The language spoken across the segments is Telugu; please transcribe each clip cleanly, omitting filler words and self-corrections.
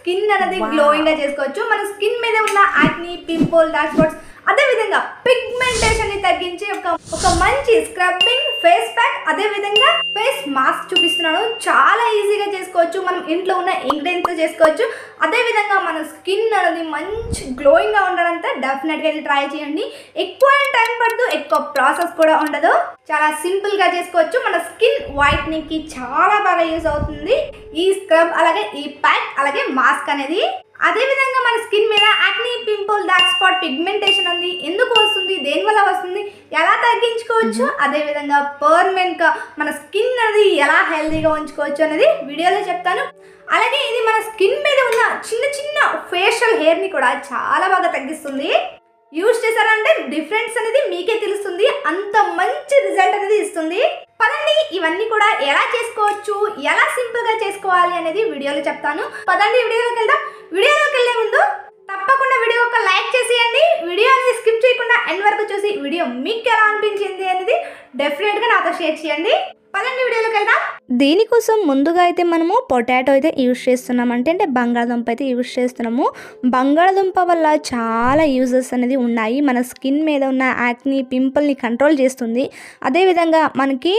స్కిన్ అనేది గ్లోయింగ్ గా చేసుకోవచ్చు. మన స్కిన్ మీద ఉన్న యాక్ని, పింపుల్, డార్క్ స్పాట్స్, అదే విధంగా పిగ్మెంటేషన్ ని తగ్గించే ఒక మంచి స్క్రబ్బింగ్ ఫేస్ ప్యాక్, అదే విధంగా ఫేస్ మాస్క్ చూపిస్తున్నాను. చాలా ఈజీగా చేసుకోవచ్చు, మనం ఇంట్లో ఉన్న ఇంగ్రీడియంట్స్ తో చేసుకోవచ్చు. అదే విధంగా మన స్కిన్ అనేది మంచి గ్లోయింగ్ గా ఉండడంతో డెఫినెట్ గా ఇది ట్రై చేయండి. ఎక్కువ టైం పడదు, ఎక్కువ ప్రాసెస్ కూడా ఉండదు, చాలా సింపుల్ గా చేసుకోవచ్చు. మన స్కిన్ వైట్నింగ్ కి చాలా బాగా యూజ్ అవుతుంది ఈ స్క్రబ్, అలాగే ఈ ప్యాక్, అలాగే మాస్క్ అనేది. అదే విధంగా మన స్కిన్ మీద యాక్ని, పింపుల్, డార్క్ స్పాట్, పిగ్మెంటేషన్ ఉంది, ఎందుకు వస్తుంది, దేని వల్ల వస్తుంది, ఎలా తగ్గించుకోవచ్చు, అదే విధంగా పర్మనెంట్ గా మన స్కిన్ అనేది ఎలా హెల్దీగా ఉంచుకోవచ్చు అనేది వీడియోలో చెప్తాను. అలాగే ఇది మన స్కిన్ మీద ఉన్న చిన్న చిన్న ఫేషియల్ హెయిర్ ని కూడా చాలా బాగా తగ్గిస్తుంది. యూజ్ చేశారంటే డిఫరెన్స్ అనేది మీకే తెలుస్తుంది, అంత మంచి రిజల్ట్ అనేది ఇస్తుంది. పదండి ఇవన్నీ కూడా ఎలా చేసుకోవచ్చు, ఎలా సింపుల్ గా చేసుకోవాలి అనేది వీడియోలో చెప్తాను. పదండి వీడియోలోకి వెళ్దాం. వీడియోలోకి వెళ్ళే ముందు తప్పకుండా వీడియో ఒక లైక్ చేసేయండి. వీడియో అనేది స్కిప్ చేయకుండా ఎండ్ వరకు చూసి వీడియో మీకు ఎలా అనిపించింది అనేది డెఫినెట్ గా నాతో షేర్ చేయండి. పదండి వీడియోలోకి వెళ్దాం. దీనికోసం ముందుగా అయితే మనము పొటాటో అయితే యూజ్ చేస్తున్నాం, అంటే బంగాళదుంప అయితే యూజ్ చేస్తున్నాము. బంగాళదుంప వల్ల చాలా యూజెస్ అనేది ఉన్నాయి. మన స్కిన్ మీద ఉన్న యాక్ని, పింపుల్ని కంట్రోల్ చేస్తుంది. అదేవిధంగా మనకి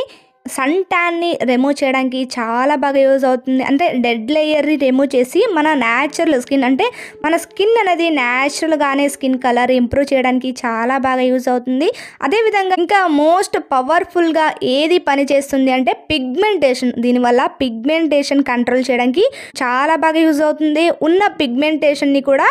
సన్ ట్యాన్ని రిమూవ్ చేయడానికి చాలా బాగా యూజ్ అవుతుంది. అంటే డెడ్ లేయర్ని రిమూవ్ చేసి మన న్యాచురల్ స్కిన్, అంటే మన స్కిన్ అనేది న్యాచురల్గానే స్కిన్ కలర్ ఇంప్రూవ్ చేయడానికి చాలా బాగా యూజ్ అవుతుంది. అదేవిధంగా ఇంకా మోస్ట్ పవర్ఫుల్గా ఏది పని చేస్తుంది అంటే పిగ్మెంటేషన్. దీనివల్ల పిగ్మెంటేషన్ కంట్రోల్ చేయడానికి చాలా బాగా యూజ్ అవుతుంది. ఉన్న పిగ్మెంటేషన్ని కూడా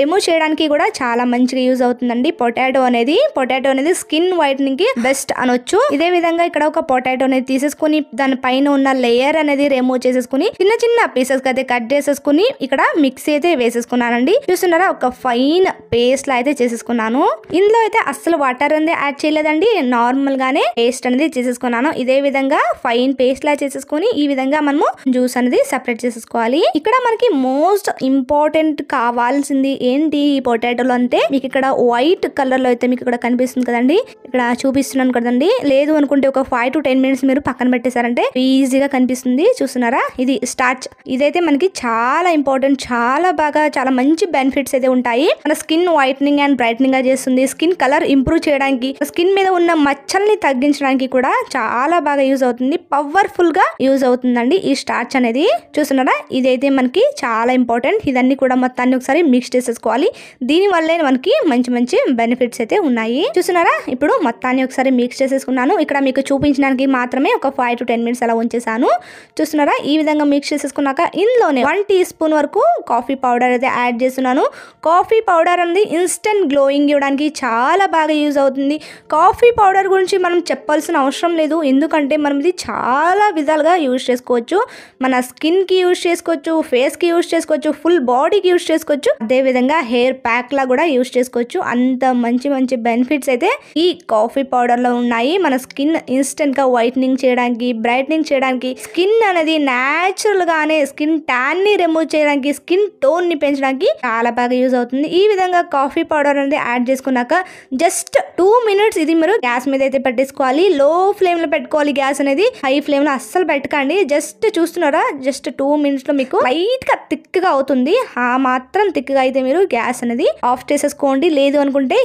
రిమూవ్ చేయడానికి కూడా చాలా మంచిగా యూజ్ అవుతుందండి పొటాటో అనేది స్కిన్ వైట్నింగ్కి బెస్ట్ అనొచ్చు. ఇదే విధంగా ఇక్కడ ఒక పొటాటో తీసేసుకుని దాని పైన ఉన్న లేయర్ అనేది రిమూవ్ చేసేసుకుని చిన్న చిన్న పీసెస్ అయితే కట్ చేసేసుకుని ఇక్కడ మిక్సీ అయితే వేసేసుకున్నానండి. చూస్తున్నారా, ఒక ఫైన్ పేస్ట్ లా అయితే చేసేసుకున్నాను. ఇందులో అయితే అస్సలు వాటర్ అనేది యాడ్ చేయలేదండి, నార్మల్ గానే పేస్ట్ అనేది చేసేసుకున్నాను. ఇదే విధంగా ఫైన్ పేస్ట్ లా చేసేసుకుని ఈ విధంగా మనము జ్యూస్ అనేది సెపరేట్ చేసేసుకోవాలి. ఇక్కడ మనకి మోస్ట్ ఇంపార్టెంట్ కావాల్సింది ఏంటి ఈ పొటాటోలో అంటే, మీకు ఇక్కడ వైట్ కలర్ లో అయితే మీకు ఇక్కడ కనిపిస్తుంది కదండి, ఇక్కడ చూపిస్తున్నాను కదండి. లేదు అనుకుంటే ఒక 5 to 10 minutes మీరు పక్కన పెట్టేశారంటే ఈజీగా కనిపిస్తుంది. చూస్తున్నారా, ఇది స్టార్చ్. ఇదైతే మనకి చాలా ఇంపార్టెంట్, చాలా బాగా చాలా మంచి బెనిఫిట్స్ అయితే ఉంటాయి. మన స్కిన్ వైట్నింగ్ అండ్ బ్రైట్నింగ్ గా చేస్తుంది. స్కిన్ కలర్ ఇంప్రూవ్ చేయడానికి, స్కిన్ మీద ఉన్న మచ్చల్ని తగ్గించడానికి కూడా చాలా బాగా యూజ్ అవుతుంది. పవర్ఫుల్ గా యూజ్ అవుతుందండి ఈ స్టార్చ్ అనేది. చూస్తున్నారా, ఇదైతే మనకి చాలా ఇంపార్టెంట్. ఇదన్నీ కూడా మొత్తాన్ని ఒకసారి మిక్స్ చేసేసుకోవాలి. దీని వల్లే మనకి మంచి మంచి బెనిఫిట్స్ అయితే ఉన్నాయి. చూస్తున్నారా, ఇప్పుడు మొత్తాన్ని ఒకసారి మిక్స్ చేసేసుకున్నాను. ఇక్కడ మీకు చూపించడానికి మాత్రమే ఒక 5 to 10 minutes అలా ఉంచేసాను. చూస్తున్నారా, ఈ విధంగా మిక్స్ చేసేసుకున్నాక ఇందులోనే 1 teaspoon వరకు కాఫీ పౌడర్ అయితే యాడ్ చేస్తున్నాను. కాఫీ పౌడర్ అనేది ఇన్స్టెంట్ గ్లోయింగ్ ఇవ్వడానికి చాలా బాగా యూజ్ అవుతుంది. కాఫీ పౌడర్ గురించి మనం చెప్పాల్సిన అవసరం లేదు, ఎందుకంటే మనం ఇది చాలా విధాలుగా యూజ్ చేసుకోవచ్చు. మన స్కిన్ కి యూజ్ చేసుకోవచ్చు, ఫేస్ కి యూజ్ చేసుకోవచ్చు, ఫుల్ బాడీకి యూజ్ చేసుకోవచ్చు, అదే విధంగా హెయిర్ ప్యాక్ లా కూడా యూజ్ చేసుకోవచ్చు. అంత మంచి మంచి బెనిఫిట్స్ అయితే ఈ కాఫీ పౌడర్ లో ఉన్నాయి. మన స్కిన్ ఇన్స్టెంట్ గా వైట్నింగ్ చేయడానికి, బ్రైట్నింగ్ చేయడానికి, స్కిన్ అనేది న్యాచురల్ గానే స్కిన్ ట్యాన్ ని రిమూవ్ చేయడానికి, స్కిన్ టోన్ ని పెంచడానికి చాలా బాగా యూజ్ అవుతుంది. ఈ విధంగా కాఫీ పౌడర్ అనేది యాడ్ చేసుకున్నాక జస్ట్ 2 minutes ఇది మీరు గ్యాస్ మీద అయితే పెట్టేసుకోవాలి. లో ఫ్లేమ్ లో పెట్టుకోవాలి గ్యాస్ అనేది, హై ఫ్లేమ్ లో అస్సలు పెట్టకండి. జస్ట్ చూస్తున్నారా, జస్ట్ 2 minutes లో మీకు లైట్ గా థిక్ గా అవుతుంది. ఆ మాత్రం థిక్ గా అయితే మీరు గ్యాస్ అనేది ఆఫ్ చేసేసుకోండి. లేదు అనుకుంటే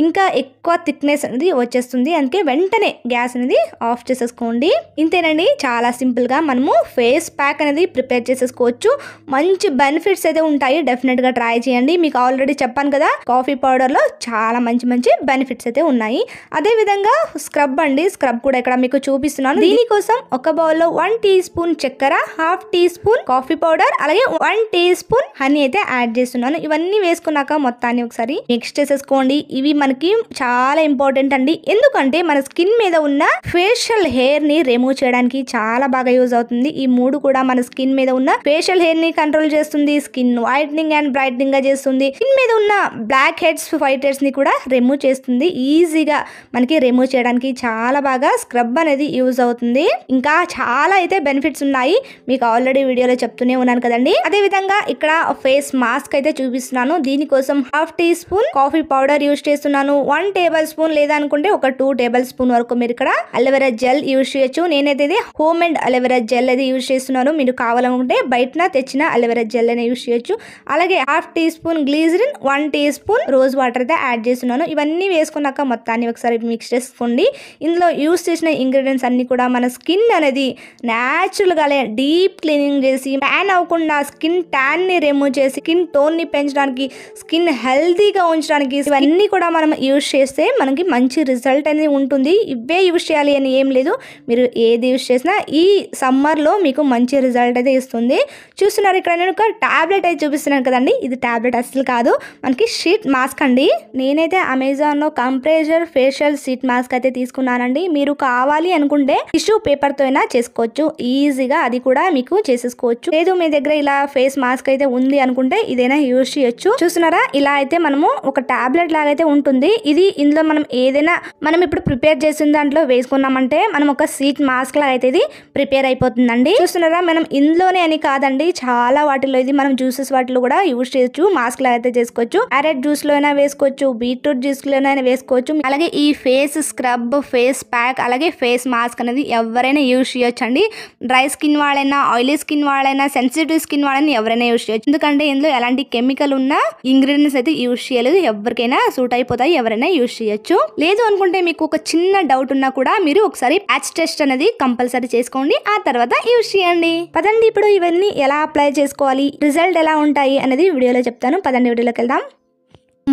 ఇంకా ఎక్కువ థిక్నెస్ అనేది వచ్చేస్తుంది. అందుకే వెంటనే గ్యాస్ అనేది ఆఫ్ చేసేసుకోండి. ఇంతేనండి, చాలా సింపుల్ గా మనము ఫేస్ ప్యాక్ అనేది ప్రిపేర్ చేసేసుకోవచ్చు. మంచి బెనిఫిట్స్ అయితే ఉంటాయి, డెఫినెట్ గా ట్రై చేయండి. మీకు ఆల్రెడీ చెప్పాను కదా, కాఫీ పౌడర్ లో చాలా మంచి మంచి బెనిఫిట్స్ అయితే ఉన్నాయి. అదే విధంగా స్క్రబ్ అండి, స్క్రబ్ కూడా ఇక్కడ మీకు చూపిస్తున్నాను. దీనికోసం ఒక బౌల్ లో 1 teaspoon చక్కెర, 1/2 teaspoon కాఫీ పౌడర్, అలాగే 1 teaspoon హనీ అయితే యాడ్ చేస్తున్నాను. ఇవన్నీ వేసుకున్నాక మొత్తాన్ని ఒకసారి మిక్స్ చేసేసుకోండి. ఇవి మనకి చాలా ఇంపార్టెంట్ అండి, ఎందుకంటే మన స్కిన్ మీద ఉన్న ఫేషియల్ హెయిర్ ని రిమూవ్ చేయడానికి చాలా బాగా యూజ్ అవుతుంది. ఈ మూడు కూడా మన స్కిన్ మీద ఉన్న ఫేషియల్ హెయిర్ ని కంట్రోల్ చేస్తుంది, స్కిన్ వైట్నింగ్ అండ్ బ్రైట్నింగ్ గా చేస్తుంది, స్కిన్ మీద ఉన్న బ్లాక్ హెడ్స్, వైట్ హెడ్స్ ని కూడా రిమూవ్ చేస్తుంది. ఈజీగా మనకి రిమూవ్ చేయడానికి చాలా బాగా స్క్రబ్ అనేది యూజ్ అవుతుంది. ఇంకా చాలా అయితే బెనిఫిట్స్ ఉన్నాయి, మీకు ఆల్రెడీ వీడియోలో చెప్తూనే ఉన్నాను కదండి. అదే విధంగా ఇక్కడ ఫేస్ మాస్క్ అయితే చూపిస్తున్నాను. దీనికోసం 1/2 teaspoon కాఫీ పౌడర్ యూజ్ చేస్తున్నాను. 1 tablespoon లేదా అనుకుంటే ఒక 2 tablespoon వరకు మీరు ఇక్కడ అలోవెరా జెల్ యూజ్ చేయొచ్చు. నేనైతే ఇది హోమ్ మేడ్ అలోవెరా జెల్ అయితే యూజ్ చేస్తున్నాను. మీరు కావాలనుకుంటే బయట తెచ్చిన అలోవెరా జెల్ అయినా యూజ్ చేయొచ్చు. అలాగే 1/2 teaspoon glycerin, 1 teaspoon rose water అయితే యాడ్ చేస్తున్నాను. ఇవన్నీ వేసుకున్నాక మొత్తాన్ని ఒకసారి మిక్స్ చేసుకోండి. ఇందులో యూజ్ చేసిన ఇంగ్రీడియంట్స్ అన్ని కూడా మన స్కిన్ అనేది న్యాచురల్గానే డీప్ క్లీనింగ్ చేసి ట్యాన్ అవ్వకుండా స్కిన్ ట్యాన్ ని రిమూవ్ చేసి స్కిన్ టోన్ ని పెంచడానికి, స్కిన్ హెల్తీగా ఉంచడానికి ఇవన్నీ కూడా మనం యూజ్ చేస్తే మనకి మంచి రిజల్ట్ అనేది ఉంటుంది. ఇవే యూజ్ చేయాలి అని ఏం లేదు, మీరు ఏది యూజ్ చేసినా ఈ సమ్మర్లో మీకు మంచి రిజల్ట్ అయితే ఇస్తుంది. చూస్తున్నారు ఇక్కడ నేను ఒక టాబ్లెట్ అయితే చూపిస్తున్నాను కదండి. ఇది టాబ్లెట్ అస్సలు కాదు, మనకి షీట్ మాస్క్ అండి. నేనైతే అమెజాన్లో కంప్రెషర్ ఫేషియల్ షీట్ మాస్క్ అయితే తీసుకున్నానండి. మీరు కావాలి అనుకుంటే టిష్యూ పేపర్తో అయినా చేసుకోవచ్చు ఈజీగా, అది కూడా మీకు చేసేసుకోవచ్చు. లేదు మీ దగ్గర ఇలా ఫేస్ మాస్క్ అయితే ఉంది అనుకుంటే ఇదైనా యూజ్ చేయొచ్చు. చూస్తున్నారా, ఇలా అయితే మనము ఒక టాబ్లెట్ లాగా అయితే ఉంటుంది. ఇది ఇందులో మనం ఏదైనా మనం ఇప్పుడు ప్రిపేర్ చేసిన దాంట్లో వేసుకున్నామంటే మనం ఒక షీట్ మాస్క్ లాగా అయితే ఇది ప్రిపేర్ అయిపోతుందండి. చూస్తున్నారా, మనం ఇందులోనే అని కాదండి, చాలా వాటిలో ఇది మనం జ్యూసెస్ వాటిలో కూడా యూజ్ చేయొచ్చు. మాస్క్ లాగా అయితే చేసుకోవచ్చు. క్యారెట్ జ్యూస్ లో అయినా వేసుకోవచ్చు, బీట్రూట్ జ్యూస్ లోనైనా వేసుకోవచ్చు. అలాగే ఈ ఫేస్ స్క్రబ్, ఫేస్ ప్యాక్, అలాగే ఫేస్ మాస్క్ అనేది ఎవరైనా యూజ్ చేయొచ్చు అండి. డ్రై స్కిన్ వాళ్ళైనా, ఆయిలీ స్కిన్ వాళ్ళైనా, సెన్సిటివ్ స్కిన్ వాళ్ళైనా ఎవరైనా యూజ్ చేయొచ్చు. ఎందుకంటే ఇందులో ఎలాంటి కెమికల్ ఉన్న ఇంగ్రీడియంట్స్ అయితే యూజ్ చేయలేదు. ఎవరికైనా సూట్ అయిపోతాయి, ఎవరైనా యూజ్ చేయొచ్చు. లేదు అనుకుంటే మీకు ఒక చిన్న డౌట్ ఉన్నా కూడా మీరు ఒకసారి ప్యాచ్ టెస్ట్ అనేది కంపల్సరీ చేసుకోండి, ఆ తర్వాత యూజ్ చేయండి. పదండి ఇప్పుడు ఇవన్నీ ఎలా అప్లై చేసుకోవాలి, రిజల్ట్ ఎలా ఉంటాయి అనేది వీడియోలో చెప్తాను. పదండి వీడియోలోకి వెళ్దాం.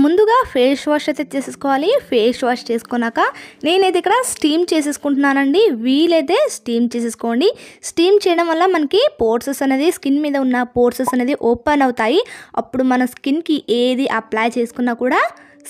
ముందుగా ఫేస్ వాష్ అయితే చేసేసుకోవాలి. ఫేస్ వాష్ చేసుకున్నాక నేనైతే ఇక్కడ స్టీమ్ చేసేసుకుంటున్నానండి. వీలైతే స్టీమ్ చేసేసుకోండి. స్టీమ్ చేయడం వల్ల మనకి పోర్సెస్ అనేది, స్కిన్ మీద ఉన్న పోర్సెస్ అనేది ఓపెన్ అవుతాయి. అప్పుడు మన స్కిన్కి ఏది అప్లై చేసుకున్నా కూడా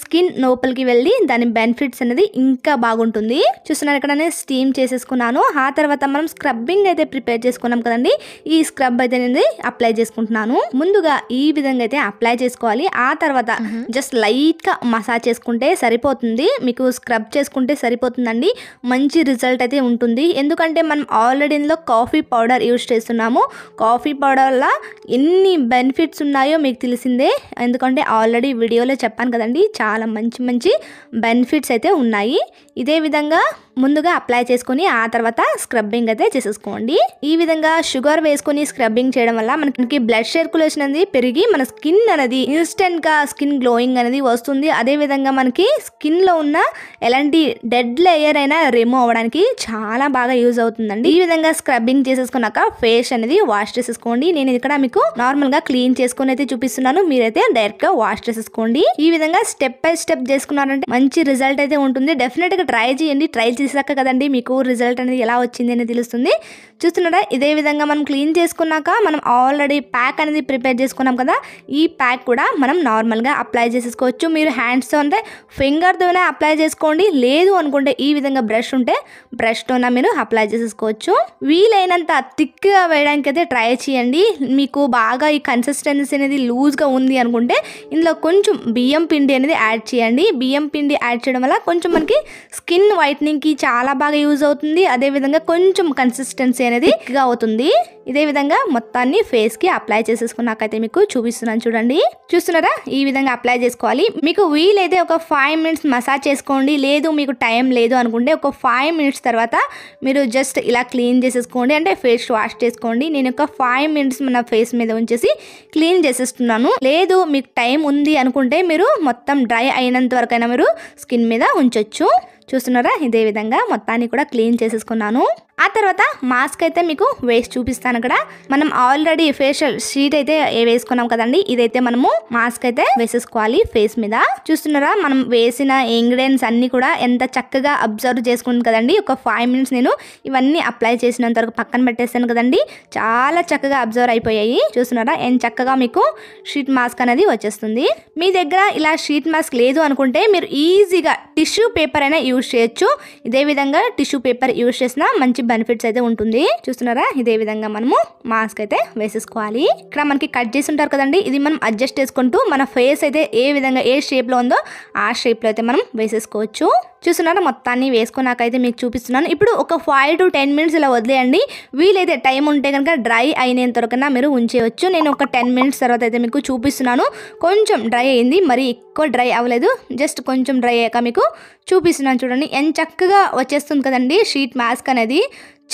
స్కిన్ లోపలికి వెళ్ళి దాని బెనిఫిట్స్ అనేది ఇంకా బాగుంటుంది. చూస్తున్నారు ఇక్కడ నేను స్టీమ్ చేసేసుకున్నాను. ఆ తర్వాత మనం స్క్రబ్బింగ్ అయితే ప్రిపేర్ చేసుకున్నాం కదండి, ఈ స్క్రబ్ అయితే నేను అప్లై చేసుకుంటున్నాను. ముందుగా ఈ విధంగా అయితే అప్లై చేసుకోవాలి. ఆ తర్వాత జస్ట్ లైట్ గా మసాజ్ చేసుకుంటే సరిపోతుంది. మీకు స్క్రబ్ చేసుకుంటే సరిపోతుందండి. మంచి రిజల్ట్ అయితే ఉంటుంది. ఎందుకంటే మనం ఆల్రెడీ ఇందులో కాఫీ పౌడర్ యూజ్ చేస్తున్నాము. కాఫీ పౌడర్ వల్ల ఎన్ని బెనిఫిట్స్ ఉన్నాయో మీకు తెలిసిందే. ఎందుకంటే ఆల్రెడీ వీడియోలో చెప్పాను కదండి, చాలా మంచి మంచి బెనిఫిట్స్ అయితే ఉన్నాయి. ఇదే విధంగా ముందుగా అప్లై చేసుకొని ఆ తర్వాత స్క్రబ్బింగ్ అయితే చేసేసుకోండి. ఈ విధంగా షుగర్ వేసుకొని స్క్రబ్బింగ్ చేయడం వల్ల మనకి బ్లడ్ సర్క్యులేషన్ అనేది పెరిగి మన స్కిన్ అనేది ఇన్స్టెంట్ గా స్కిన్ గ్లోయింగ్ అనేది వస్తుంది. అదే విధంగా మనకి స్కిన్ లో ఉన్న ఎలాంటి డెడ్ లేయర్ అయినా రిమూవ్ అవ్వడానికి చాలా బాగా యూజ్ అవుతుందండి. ఈ విధంగా స్క్రబ్బింగ్ చేసేసుకున్నాక ఫేస్ అనేది వాష్ చేసేసుకోండి. నేను ఇక్కడ మీకు నార్మల్ గా క్లీన్ చేసుకుని అయితే చూపిస్తున్నాను, మీరైతే డైరెక్ట్ గా వాష్ చేసేసుకోండి. ఈ విధంగా స్టెప్ బై స్టెప్ చేసుకున్నారంటే మంచి రిజల్ట్ అయితే ఉంటుంది. డెఫినెట్ గా ట్రై చేయండి. ట్రై చేసాక కదండి మీకు రిజల్ట్ అనేది ఎలా వచ్చింది అనేది తెలుస్తుంది. చూస్తున్నారా, ఇదే విధంగా మనం క్లీన్ చేసుకున్నాక మనం ఆల్రెడీ ప్యాక్ అనేది ప్రిపేర్ చేసుకున్నాం కదా, ఈ ప్యాక్ కూడా మనం నార్మల్గా అప్లై చేసేసుకోవచ్చు. మీరు హ్యాండ్స్తో అంటే ఫింగర్తోనే అప్లై చేసుకోండి. లేదు అనుకుంటే ఈ విధంగా బ్రష్ ఉంటే బ్రష్తోనే మీరు అప్లై చేసేసుకోవచ్చు. వీలైనంత థిక్గా వేయడానికి అయితే ట్రై చేయండి. మీకు బాగా ఈ కన్సిస్టెన్సీ అనేది లూజ్గా ఉంది అనుకుంటే ఇందులో కొంచెం బియ్యం పిండి అనేది యాడ్ చేయండి. బియ్యం పిండి యాడ్ చేయడం వల్ల కొంచెం మనకి స్కిన్ వైట్నింగ్కి చాలా బాగా యూజ్ అవుతుంది. అదేవిధంగా కొంచెం కన్సిస్టెన్సీ అనేది థిక్గా అవుతుంది. ఇదే విధంగా మొత్తాన్ని ఫేస్కి అప్లై చేసేసుకున్నాకైతే మీకు చూపిస్తున్నాను చూడండి. చూస్తున్నారా, ఈ విధంగా అప్లై చేసుకోవాలి. మీకు వీలైతే ఒక 5 minutes మసాజ్ చేసుకోండి. లేదు మీకు టైం లేదు అనుకుంటే ఒక 5 minutes తర్వాత మీరు జస్ట్ ఇలా క్లీన్ చేసేసుకోండి, అంటే ఫేస్ వాష్ చేసుకోండి. నేను ఒక 5 minutes మన ఫేస్ మీద ఉంచేసి క్లీన్ చేసేస్తున్నాను. లేదు మీకు టైం ఉంది అనుకుంటే మీరు మొత్తం డ్రై అయినంత వరకైనా మీరు స్కిన్ మీద ఉంచొచ్చు. చూస్తున్నారా, ఇదే విధంగా మొత్తాన్ని కూడా క్లీన్ చేసేసుకున్నాను. ఆ తర్వాత మాస్క్ అయితే మీకు వేసి చూపిస్తాను. అక్కడ మనం ఆల్రెడీ ఫేషియల్ షీట్ అయితే వేసుకున్నాం కదండి, ఇదైతే మనము మాస్క్ అయితే వేసేసుకోవాలి ఫేస్ మీద. చూస్తున్నారా, మనం వేసిన ఇంగ్రీడియంట్స్ అన్ని కూడా ఎంత చక్కగా అబ్జర్వ్ చేసుకుంది కదండి. ఒక 5 minutes నేను ఇవన్నీ అప్లై చేసినంత వరకు పక్కన పెట్టేస్తాను కదండి, చాలా చక్కగా అబ్జర్వ్ అయిపోయాయి. చూస్తున్నారా, ఎంత చక్కగా మీకు షీట్ మాస్క్ అనేది వచ్చేస్తుంది. మీ దగ్గర ఇలా షీట్ మాస్క్ లేదు అనుకుంటే మీరు ఈజీగా టిష్యూ పేపర్ అయినా యూజ్ చేయొచ్చు. ఇదే విధంగా టిష్యూ పేపర్ యూజ్ చేసినా మంచి బెనిఫిట్స్ అయితే ఉంటుంది. చూస్తున్నారా, ఇదే విధంగా మనము మాస్క్ అయితే వేసేసుకోవాలి. ఇక్కడ మనకి కట్ చేసి ఉంటారు కదండి, ఇది మనం అడ్జస్ట్ చేసుకుంటూ మన ఫేస్ అయితే ఏ విధంగా ఏ షేప్ లో ఉందో ఆ షేప్ లో అయితే మనం వేసేసుకోవచ్చు. చూస్తున్నారా, మొత్తాన్ని వేసుకున్నాకైతే మీకు చూపిస్తున్నాను. ఇప్పుడు ఒక 5 to 10 minutes ఇలా వదిలేయండి. వీలైతే టైం ఉంటే కనుక డ్రై అయినంత వరకన్నా మీరు ఉంచేయచ్చు. నేను ఒక 10 minutes తర్వాత అయితే మీకు చూపిస్తున్నాను. కొంచెం డ్రై అయింది, మరి ఎక్కువ డ్రై అవ్వలేదు, జస్ట్ కొంచెం డ్రై అయ్యాక మీకు చూపిస్తున్నాను. చూడండి ఎంత చక్కగా వచ్చేస్తుంది కదండి షీట్ మాస్క్ అనేది.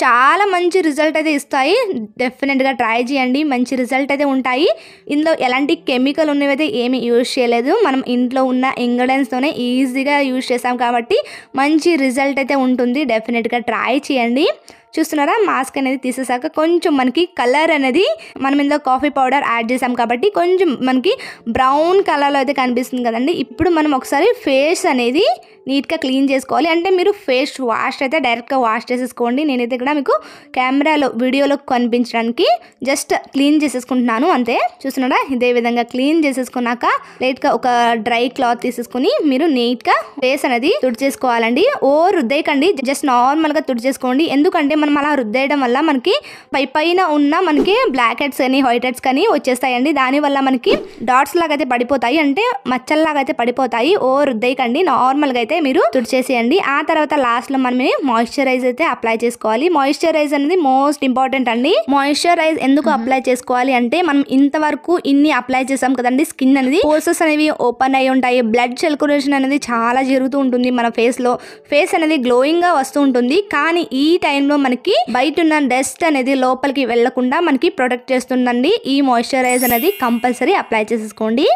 చాలా మంచి రిజల్ట్ అయితే ఇస్తాయి. డెఫినెట్గా ట్రై చేయండి, మంచి రిజల్ట్ అయితే ఉంటాయి. ఇందులో ఎలాంటి కెమికల్ ఉన్నవైతే ఏమీ యూజ్ చేయలేదు. మనం ఇంట్లో ఉన్న ఇంగ్రీడియంట్స్తోనే ఈజీగా యూజ్ చేసాం కాబట్టి మంచి రిజల్ట్ అయితే ఉంటుంది. డెఫినెట్గా ట్రై చేయండి. చూస్తున్నారా, మాస్క్ అనేది తీసేసాక కొంచెం మనకి కలర్ అనేది, మనం ఇందులో కాఫీ పౌడర్ యాడ్ చేసాం కాబట్టి కొంచెం మనకి బ్రౌన్ కలర్లో అయితే కనిపిస్తుంది కదండి. ఇప్పుడు మనం ఒకసారి ఫేస్ అనేది నీట్గా క్లీన్ చేసుకోవాలి. అంటే మీరు ఫేస్ వాష్ అయితే డైరెక్ట్గా వాష్ చేసేసుకోండి. నేనైతే ఇక్కడ మీకు కెమెరాలో వీడియోలో కనిపించడానికి జస్ట్ క్లీన్ చేసేసుకుంటున్నాను అంతే. చూస్తున్నారా, ఇదే విధంగా క్లీన్ చేసేసుకున్నాక లైట్గా ఒక డ్రై క్లాత్ తీసేసుకుని మీరు నీట్గా ఫేస్ అనేది తుడిచేసుకోవాలండి. ఓ రుద్దేయకండి, జస్ట్ నార్మల్గా తుడిచేసుకోండి. ఎందుకంటే మనం అలా రుద్దేయడం వల్ల మనకి పైన ఉన్న మనకి బ్లాక్ హెడ్స్ కానీ వైట్ హెడ్స్ కానీ వచ్చేస్తాయండి. దానివల్ల మనకి డాట్స్ లాగా అయితే పడిపోతాయి, అంటే మచ్చల్లాగా అయితే పడిపోతాయి. ఓ రుద్దేయకండి, నార్మల్గా అయితే మీరు తుడిచేసేయండి. ఆ తర్వాత లాస్ట్లో మనం మాయిశ్చరైజ్ అయితే అప్లై చేసుకోవాలి. మాయిశ్చరైజ్ అనేది మోస్ట్ ఇంపార్టెంట్ అండి. మాయిశ్చరైజ్ ఎందుకు అప్లై చేసుకోవాలి అంటే, మనం ఇంతవరకు ఇన్ని అప్లై చేసాం కదండి, స్కిన్ అనేది పోర్సెస్ అనేవి ఓపెన్ అయి ఉంటాయి, బ్లడ్ సర్క్యులేషన్ అనేది చాలా జరుగుతూ ఉంటుంది మన ఫేస్లో, ఫేస్ అనేది గ్లోయింగ్గా వస్తూ ఉంటుంది. కానీ ఈ టైంలో మనకి బయట ఉన్న డస్ట్ అనేది లోపలికి వెళ్లకుండా మనకి ప్రొటెక్ట్ చేస్తుందండి. ఈ మాయిశ్చరైజ్ అనేది కంపల్సరీ అప్లై చేసేసుకోండి.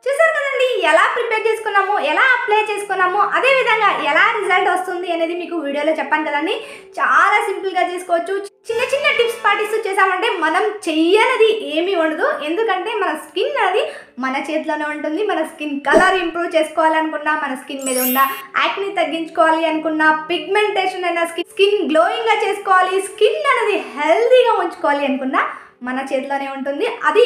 చూసారు కదండి, ఎలా ప్రిపేర్ చేసుకున్నాము, ఎలా అప్లై చేసుకున్నాము, అదే విధంగా ఎలా రిజల్ట్ వస్తుంది అనేది మీకు వీడియోలో చెప్పాను కదండి. చాలా సింపుల్గా చేసుకోవచ్చు. చిన్న చిన్న టిప్స్ పాటిస్తూ చేసామంటే మనం చెయ్యనది ఏమీ ఉండదు. ఎందుకంటే మన స్కిన్ అనేది మన చేతిలోనే ఉంటుంది. మన స్కిన్ కలర్ ఇంప్రూవ్ చేసుకోవాలనుకున్నా, మన స్కిన్ మీద ఉన్న యాక్ని తగ్గించుకోవాలి అనుకున్నా, పిగ్మెంటేషన్ అయినా, స్కిన్ గ్లోయింగ్గా చేసుకోవాలి, స్కిన్ అనేది హెల్తీగా ఉంచుకోవాలి అనుకున్నా మన చేతిలోనే ఉంటుంది. అది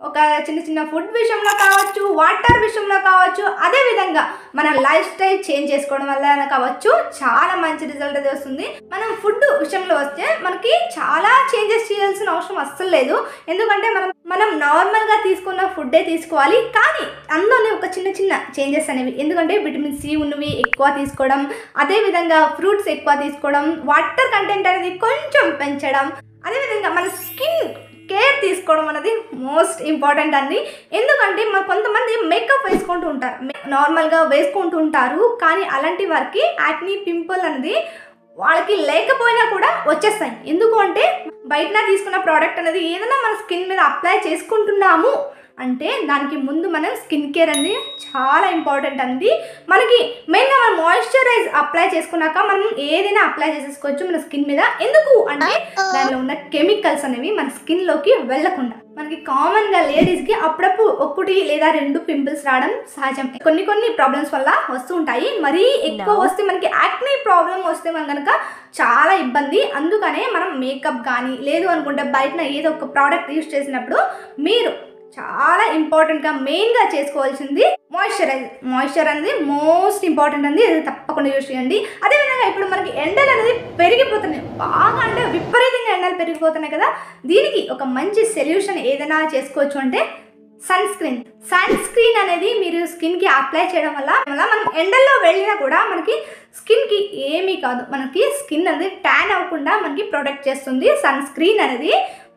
ఒక చిన్న చిన్న ఫుడ్ విషయంలో కావచ్చు, వాటర్ విషయంలో కావచ్చు, అదేవిధంగా మన లైఫ్ స్టైల్ చేంజ్ చేసుకోవడం వల్ల కావచ్చు, చాలా మంచి రిజల్ట్ అయితే వస్తుంది. మనం ఫుడ్ విషయంలో వస్తే మనకి చాలా చేంజెస్ చేయాల్సిన అవసరం అస్సలు లేదు. ఎందుకంటే మనం నార్మల్గా తీసుకున్న ఫుడ్డే తీసుకోవాలి. కానీ అందులోనే ఒక చిన్న చిన్న చేంజెస్ అనేవి, ఎందుకంటే విటమిన్ సి ఉన్నవి ఎక్కువ తీసుకోవడం, అదేవిధంగా ఫ్రూట్స్ ఎక్కువ తీసుకోవడం, వాటర్ కంటెంట్ అనేది కొంచెం పెంచడం, అదేవిధంగా మన స్కిన్ కేర్ తీసుకోవడం అనేది మోస్ట్ ఇంపార్టెంట్ అండి. ఎందుకంటే కొంతమంది మేకప్ వేసుకుంటూ ఉంటారు, నార్మల్గా వేసుకుంటూ ఉంటారు. కానీ అలాంటి వారికి యాక్ని, పింపుల్ అనేది వాళ్ళకి లేకపోయినా కూడా వచ్చేస్తాయి. ఎందుకు అంటే బయట తీసుకున్న ప్రోడక్ట్ అనేది ఏదైనా మన స్కిన్ మీద అప్లై చేసుకుంటున్నాము అంటే దానికి ముందు మనం స్కిన్ కేర్ అనేది చాలా ఇంపార్టెంట్ అండి. మనకి మెయిన్గా మనం మాయిశ్చరైజ్ అప్లై చేసుకున్నాక మనం ఏదైనా అప్లై చేసేసుకోవచ్చు మన స్కిన్ మీద. ఎందుకు అంటే దానిలో ఉన్న కెమికల్స్ అనేవి మన స్కిన్లోకి వెళ్ళకుండా. మనకి కామన్గా లేడీస్కి అప్పుడప్పుడు 1 లేదా 2 పింపుల్స్ రావడం సహజం. కొన్ని ప్రాబ్లమ్స్ వల్ల వస్తూ ఉంటాయి. మరీ ఎక్కువ వస్తే మనకి యాక్ని ప్రాబ్లం వస్తే మనం కనుక చాలా ఇబ్బంది. అందుకనే మనం మేకప్ కానీ లేదు అనుకుంటే బయట ఏదో ఒక ప్రోడక్ట్ యూజ్ చేసినప్పుడు మీరు చాలా ఇంపార్టెంట్గా మెయిన్గా చేసుకోవాల్సింది మాయిశ్చర్ అనేది మోస్ట్ ఇంపార్టెంట్ అండి. అది తప్పకుండా యూజ్ చేయండి. అదేవిధంగా ఇప్పుడు మనకి ఎండలు అనేది పెరిగిపోతున్నాయి, బాగా అంటే విపరీతంగా ఎండలు పెరిగిపోతున్నాయి కదా. దీనికి ఒక మంచి సొల్యూషన్ ఏదైనా చేసుకోవచ్చు అంటే సన్ స్క్రీన్ అనేది మీరు స్కిన్కి అప్లై చేయడం వల్ల మనం ఎండల్లో వెళ్ళినా కూడా మనకి స్కిన్కి ఏమీ కాదు, మనకి స్కిన్ అనేది ట్యాన్ అవ్వకుండా మనకి ప్రొటెక్ట్ చేస్తుంది. సన్ స్క్రీన్ అనేది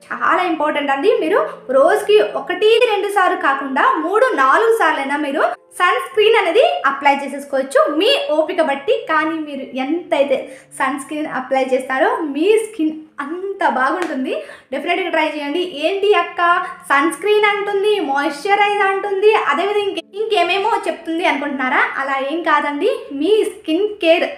చాలా ఇంపార్టెంట్ అండి. మీరు రోజుకి 1-2 సార్లు కాకుండా 3-4 సార్లైనా మీరు సన్ స్క్రీన్ అనేది అప్లై చేసేసుకోవచ్చు మీ ఓపిక బట్టి. కానీ మీరు ఎంతైతే సన్ స్క్రీన్ అప్లై చేస్తారో మీ స్కిన్ అంత బాగుంటుంది. డెఫినెట్గా ట్రై చేయండి. ఏంటి అక్క సన్ స్క్రీన్ అంటుంది, మాయిశ్చరైజ్ అంటుంది, అదేవిధంగా ఇంకేమేమో చెప్తుంది అనుకుంటున్నారా? అలా ఏం కాదండి. మీ స్కిన్ కేర్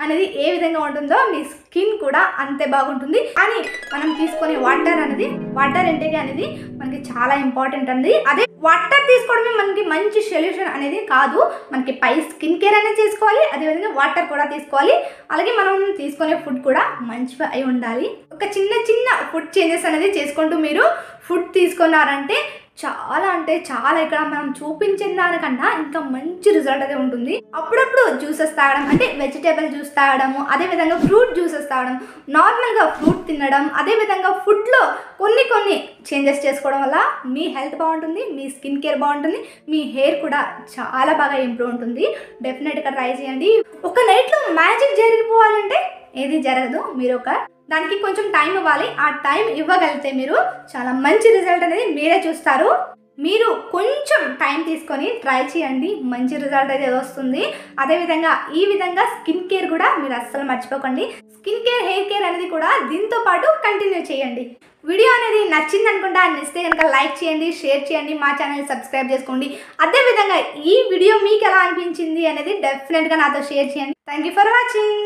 అనేది ఏ విధంగా ఉంటుందో మీ స్కిన్ కూడా అంతే బాగుంటుంది. కానీ మనం తీసుకునే వాటర్ ఇంటేక్ అనేది మనకి చాలా ఇంపార్టెంట్ అండి. అదే వాటర్ తీసుకోవడమే మనకి మంచి సొల్యూషన్ అనేది కాదు. మనకి పై స్కిన్ కేర్ అనేది చేసుకోవాలి, అదేవిధంగా వాటర్ కూడా తీసుకోవాలి. అలాగే మనం తీసుకునే ఫుడ్ కూడా మంచిగా అయి ఉండాలి. ఒక చిన్న ఫుడ్ చేంజెస్ అనేది చేసుకుంటూ మీరు ఫుడ్ తీసుకున్నారంటే చాలా అంటే చాలా ఇక్కడ మనం చూపించిన దానికన్నా ఇంకా మంచి రిజల్ట్ అయితే ఉంటుంది. అప్పుడప్పుడు జ్యూసెస్ తాగడం, అంటే వెజిటేబుల్ జ్యూస్ తాగడము, అదేవిధంగా ఫ్రూట్ జ్యూసెస్ తాగడం, నార్మల్గా ఫ్రూట్ తినడం, అదేవిధంగా ఫుడ్లో కొన్ని చేంజెస్ చేసుకోవడం వల్ల మీ హెల్త్ బాగుంటుంది, మీ స్కిన్ కేర్ బాగుంటుంది, మీ హెయిర్ కూడా చాలా బాగా ఇంప్రూవ్ ఉంటుంది. డెఫినెట్గా ట్రై చేయండి. ఒక నైట్లో మ్యాజిక్ జరిగిపోవాలంటే ఏది జరగదు. మీరు దానికి కొంచెం టైం ఇవ్వాలి. ఆ టైం ఇవ్వగలిగితే మీరు చాలా మంచి రిజల్ట్ అనేది మీరే చూస్తారు. మీరు కొంచెం టైం తీసుకొని ట్రై చేయండి, మంచి రిజల్ట్ అయితే వస్తుంది. అదేవిధంగా ఈ విధంగా స్కిన్ కేర్ కూడా మీరు అస్సలు మర్చిపోకండి. స్కిన్ కేర్, హెయిర్ కేర్ అనేది కూడా దీంతో పాటు కంటిన్యూ చేయండి. వీడియో అనేది నచ్చింది అనుకుంటా, నచ్చితే కనుక లైక్ చేయండి, షేర్ చేయండి, మా ఛానల్ సబ్స్క్రైబ్ చేసుకోండి. అదేవిధంగా ఈ వీడియో మీకు ఎలా అనిపించింది అనేది డెఫినెట్గా నాతో షేర్ చేయండి. Thank you for watching.